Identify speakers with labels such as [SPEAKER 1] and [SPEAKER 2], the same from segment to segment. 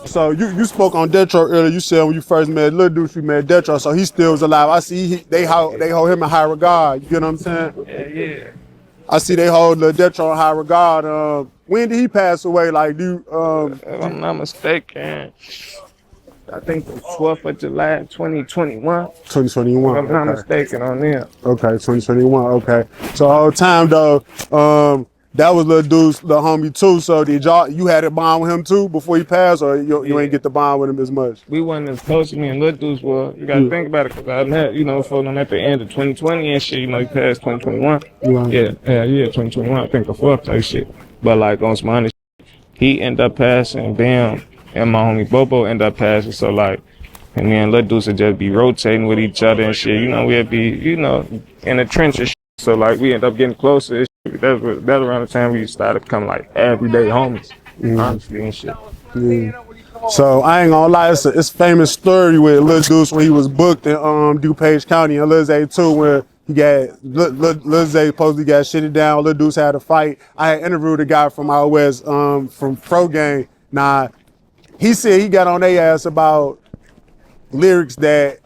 [SPEAKER 1] So you spoke on Detro earlier. You said when you first met LilDeuce, you met Detro, so he still was alive. I see they hold him in high regard. You get what I'm saying?
[SPEAKER 2] Yeah.
[SPEAKER 1] I see they hold Lil Detro in high regard. When did he pass away? Like,
[SPEAKER 2] If I'm not mistaken, I think the 12th of July, 2021. If
[SPEAKER 1] 2021.
[SPEAKER 2] I'm not
[SPEAKER 1] Okay.
[SPEAKER 2] mistaken on them.
[SPEAKER 1] Okay, 2021. Okay. So all the time though, that was LilDeuce, the homie too. So did you had a bond with him too before he passed, or you ain't get the bond with him as much?
[SPEAKER 2] We wasn't as close as me and LilDeuce were. You gotta
[SPEAKER 1] Yeah.
[SPEAKER 2] think about it, cause I met, for them at the end of 2020 and shit. He passed 2021.
[SPEAKER 1] Right.
[SPEAKER 2] Yeah, 2021. I think the 4th type shit. But like on some honest, he ended up passing, bam, and my homie Bobo ended up passing. So like, and me and LilDeuce would just be rotating with each other and shit. We'd be, in the trenches. So like, we end up getting closer. And shit. That's around the time we started becoming like everyday homies, honestly and shit.
[SPEAKER 1] Yeah. So I ain't gonna lie, it's a famous story with LilDeuce when he was booked in DuPage County and Lil Zay too, where he got Lil Zay supposedly got shitted down. LilDeuce had a fight. I had interviewed a guy from out west, from Pro Game. Now he said he got on their ass about lyrics that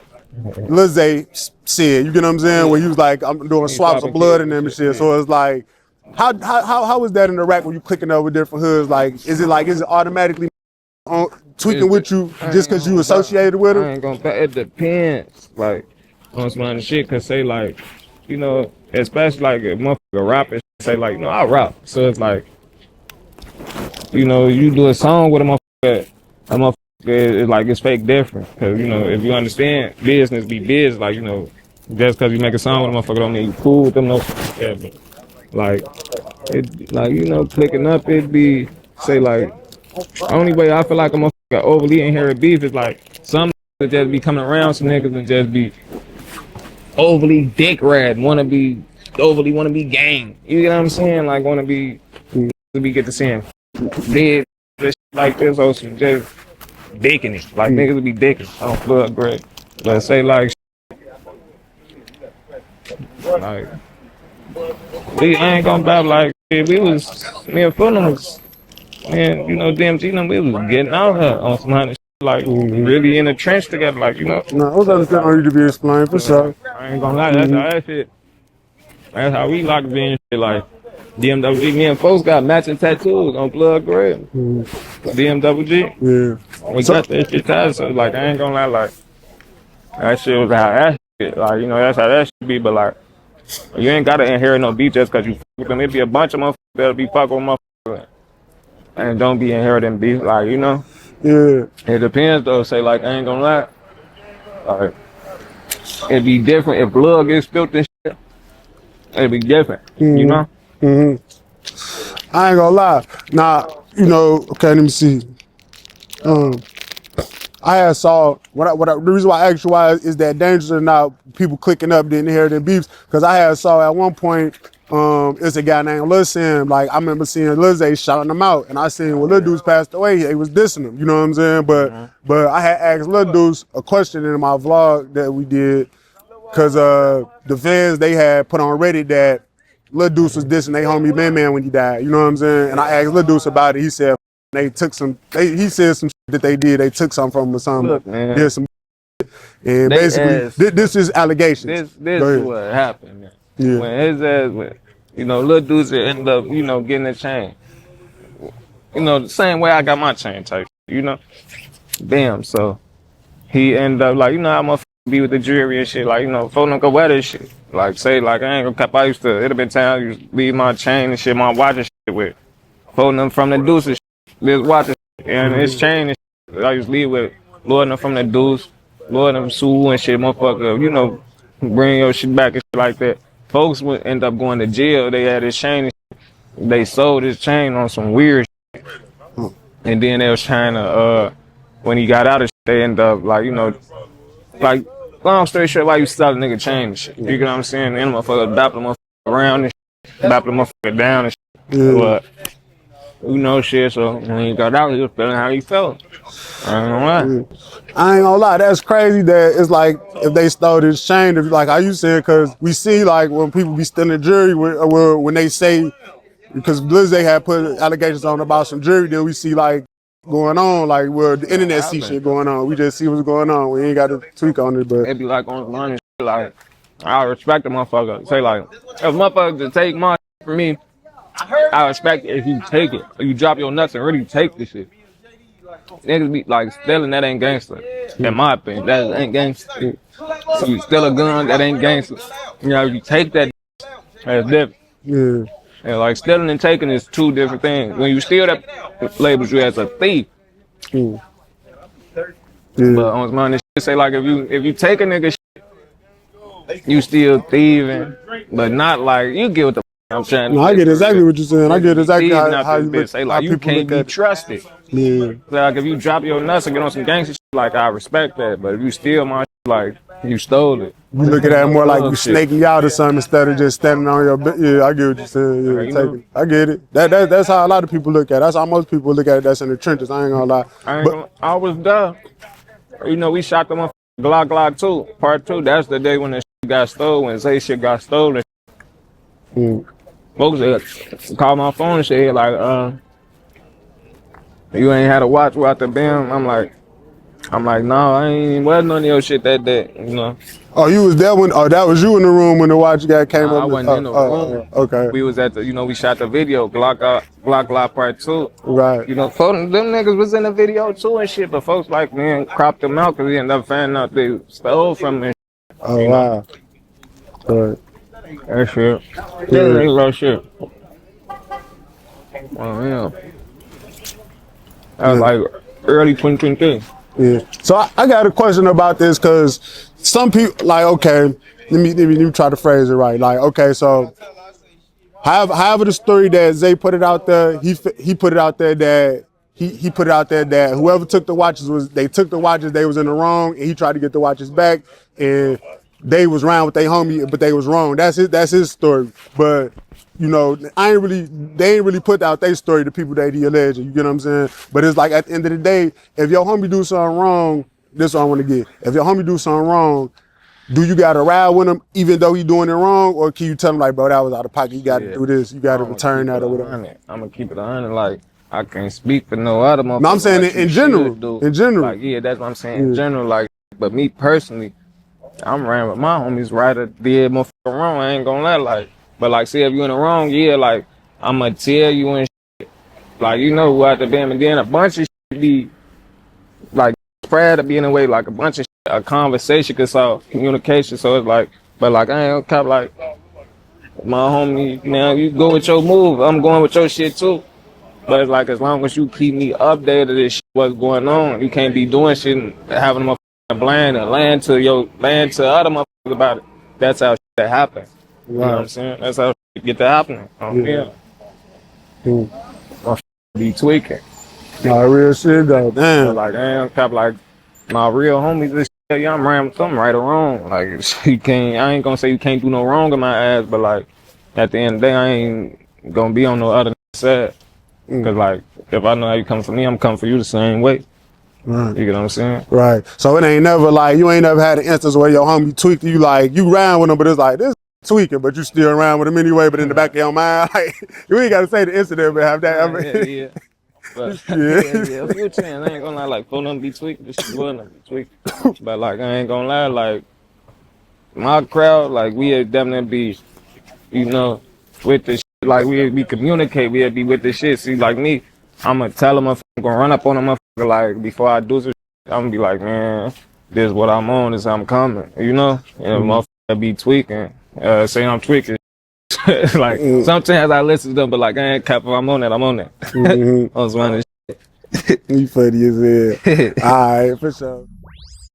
[SPEAKER 1] Lil Zay said. You get what I'm saying? Where he was like, "I'm doing swaps of blood in them and shit." So it's like, how is that in Iraq when you clicking over different hoods? Like, is it automatically tweaking with you just because you associated with
[SPEAKER 2] I
[SPEAKER 1] him?
[SPEAKER 2] ain't gonna. It depends, like on some other shit. Cause say like, especially like a motherfucker rapper say like, I rap. So it's like, you do a song with a motherfucker is like it's fake different. Cause if you understand business be biz, like just cause you make a song with a motherfucker don't mean you cool with them. No, yeah, but, like it, like clicking up, it be say like. The only way I feel like a motherfucker overly inherit beef is like some niggas just be coming around some niggas and just be overly dick rad, overly wanna be gang. You get what I'm saying? Like wanna be get the same dead like this or some just dicking it. Like niggas would be dicking. I don't blood great. Let's say like I ain't gonna battle like we was me and Fulham was. Man, DMG and we was getting out here on some honey shit, like really in the trench together, like
[SPEAKER 1] No, I was understanding how you to be explained for sure.
[SPEAKER 2] I ain't gonna lie, that's how that shit. That's how we locked in shit. Like DMWG, me and folks got matching tattoos on blood gray. DMWG,
[SPEAKER 1] Yeah.
[SPEAKER 2] we got that shit tied. So like, I ain't gonna lie, like that shit was how that shit. Like that's how that should be. But like, you ain't gotta inherit no beef just cause you fuck with them. It be a bunch of motherfuckers that'll be fucking with motherfuckers. And don't be inheriting beef, like,
[SPEAKER 1] Yeah.
[SPEAKER 2] It depends though, say like, I ain't gonna lie. Like, it'd be different if blood gets spilled and shit. It'd be different,
[SPEAKER 1] I ain't gonna lie. Now, okay, let me see. I had saw the reason why I asked you why is that dangerous or not people clicking up didn't hear their beefs, because I had saw at one point it's a guy named Lil Sam. Like I remember seeing Lil Zay shouting him out, and I seen when LilDeuce passed away, they was dissing him. You know what I'm saying? But I had asked LilDeuce a question in my vlog that we did, cause the fans they had put on Reddit that LilDeuce was dissing they homie Man when he died. You know what I'm saying? And I asked LilDeuce about it. He said they took he said some shit that they did. They took some from him or something.
[SPEAKER 2] Look, man.
[SPEAKER 1] Did some and
[SPEAKER 2] They
[SPEAKER 1] basically this is allegations.
[SPEAKER 2] This is what happened, man.
[SPEAKER 1] Yeah.
[SPEAKER 2] When his ass went, LilDeuce ended up, getting a chain. The same way I got my chain type, Bam, so he ended up like, how motherfuckers be with the jewelry and shit, like, phone them go wear this shit. Like, say, like, I ain't gonna cap, it'd have been time I used to leave my chain and shit, my watch and shit with. Phone them from the deuce and shit, this watch and shit, and his chain and shit. I used to leave with Lord them from the deuce, Lord them Sue and shit, motherfucker, bring your shit back and shit like that. Folks would end up going to jail, they had his chain and shit. They sold his chain on some weird shit. And then they was trying to, when he got out of shit, they ended up like, long story short, why you sell a nigga chain and shit? You get what I'm saying? And motherfucker bap the motherfucker around and shit, bap the motherfucker down and shit.
[SPEAKER 1] Yeah.
[SPEAKER 2] But, shit, so when he got out, he was feeling how he felt. I ain't gonna lie.
[SPEAKER 1] I ain't gonna lie, that's crazy that it's like if they stole this chain, like how you said, because we see like when people be stealing jewelry, when they say, because Blizzy had put allegations on about some jewelry, then we see like going on, like where the internet see
[SPEAKER 2] happen.
[SPEAKER 1] shit going on. We just see what's going on. We ain't got to tweak on it, but
[SPEAKER 2] It be like on money shit, like I respect the motherfucker. Say like if motherfucker to take my from me, I respect it if you take it. If you drop your nuts and really take the shit. Niggas be like stealing, that ain't gangster. In my opinion, that ain't gangster. So you steal a gun, that ain't gangster. You know, you take that, that's different.
[SPEAKER 1] yeah.
[SPEAKER 2] And like stealing and taking is two different things. When you steal, that labels you as a thief.
[SPEAKER 1] Mm.
[SPEAKER 2] But
[SPEAKER 1] Yeah.
[SPEAKER 2] on my shit say like if you take a nigga shit, you still thieving, but not like you get what the I'm trying to
[SPEAKER 1] No,
[SPEAKER 2] say.
[SPEAKER 1] I get exactly what you're saying. I get exactly
[SPEAKER 2] Thieving out
[SPEAKER 1] how
[SPEAKER 2] this
[SPEAKER 1] you
[SPEAKER 2] bitch.
[SPEAKER 1] look,
[SPEAKER 2] Say
[SPEAKER 1] how
[SPEAKER 2] like you
[SPEAKER 1] people
[SPEAKER 2] can't
[SPEAKER 1] look
[SPEAKER 2] be
[SPEAKER 1] at it.
[SPEAKER 2] trusted.
[SPEAKER 1] Yeah.
[SPEAKER 2] Like if you drop your nuts and get on some gangster shit, like I respect that. But if you steal my shit, like you stole it.
[SPEAKER 1] You look at that more like you
[SPEAKER 2] Bullshit.
[SPEAKER 1] snaking out or something instead of just standing on your bed. Yeah, I get what you're saying. Yeah,
[SPEAKER 2] You know?
[SPEAKER 1] I get it. That's how a lot of people look at it. That's how most people look at it that's in the trenches. I ain't gonna lie.
[SPEAKER 2] I was there. You know, we shot them on Glock 2, part 2. That's the day when the shit got stolen, when Zay shit got stolen.
[SPEAKER 1] Mm.
[SPEAKER 2] Folks called my phone and shit, like, you ain't had a watch without the bam. I'm like, no, I ain't wear none of your shit that day, you know.
[SPEAKER 1] Oh, you was there when? Oh, that was you in the room when the watch guy came
[SPEAKER 2] Nah,
[SPEAKER 1] up.
[SPEAKER 2] I wasn't in the room.
[SPEAKER 1] Okay.
[SPEAKER 2] We was at the, you know, we shot the video, Glock part 2.
[SPEAKER 1] Right.
[SPEAKER 2] You know, folks, them niggas was in the video too and shit, but folks like, man, cropped them out because we ended up finding out they stole from me.
[SPEAKER 1] Oh, wow. Right.
[SPEAKER 2] That shit.
[SPEAKER 1] Yeah.
[SPEAKER 2] That real shit. Oh, yeah. That was like early 2023.
[SPEAKER 1] Yeah. So I got a question about this because some people like, okay, let me try to phrase it right. Like, okay, so however the story that Zay put it out there, he put it out there that he put it out there that whoever took the watches they took the watches, they was in the wrong, and he tried to get the watches back, and they was around with their homie, but they was wrong. That's his story. But you know, they ain't really put out their story to people that he alleged. You get what I'm saying? But it's like at the end of the day, if your homie do something wrong, this is what I want to get. If your homie do something wrong, do you gotta ride with him even though he doing it wrong, or can you tell him like, bro, that was out of pocket, you gotta do this, you gotta return that or whatever?
[SPEAKER 2] I'm gonna keep it 100. Like, I can't speak for no other motherfucker.
[SPEAKER 1] No, I'm saying in general. In general.
[SPEAKER 2] Like, yeah, that's what I'm saying. In general, like, but me personally, I'm riding with my homies right at the motherfucker wrong. I ain't gonna lie, like, but like, see if you in the wrong, yeah, like, I'ma tell you and shit. Like, you know who out the band, and then a bunch of shit be like proud to be in a way, like a bunch of shit, a conversation can solve communication. So it's like, but like I ain't gonna like my homie, now you go with your move, I'm going with your shit too. But it's like as long as you keep me updated this shit, what's going on, you can't be doing shit and having them blind and land to other motherfuckers about it. That's how shit happen. You know what I'm saying? That's how shit get to happening. My be tweaking.
[SPEAKER 1] Nah, real shit though. Damn.
[SPEAKER 2] So like damn, cop like my real homies. This shit, yeah, I'm riding with something right or wrong. Like you can't. I ain't gonna say you can't do no wrong in my ass, but like at the end of the day, I ain't gonna be on no other side. Cause like if I know how you come for me, I'm coming for you the same way.
[SPEAKER 1] Right.
[SPEAKER 2] You get what I'm saying?
[SPEAKER 1] Right. So it ain't never like you ain't never had an instance where your homie tweaked you, like you ran with him, but it's like this tweaking, but you still around with him anyway. But in the back of your mind, like you ain't gotta say the incident, but have that ever.
[SPEAKER 2] Yeah. But, yeah. A few times I ain't gonna lie, like for them be tweaking, this shit will not be tweaking. But like I ain't gonna lie, like my crowd, like we definitely be, you know, with the shit. Like we communicate, we be with the shit. See, like me, I'ma tell them I'm gonna run up on them like before I do some shit, I'm gonna be like, man, this is what I'm on, this is how I'm coming, you know? And motherfucker be tweaking, say I'm tweaking. Like sometimes I listen to them, but like I ain't cap, I'm on that. I was running shit.
[SPEAKER 1] You funny as hell. All right, for sure.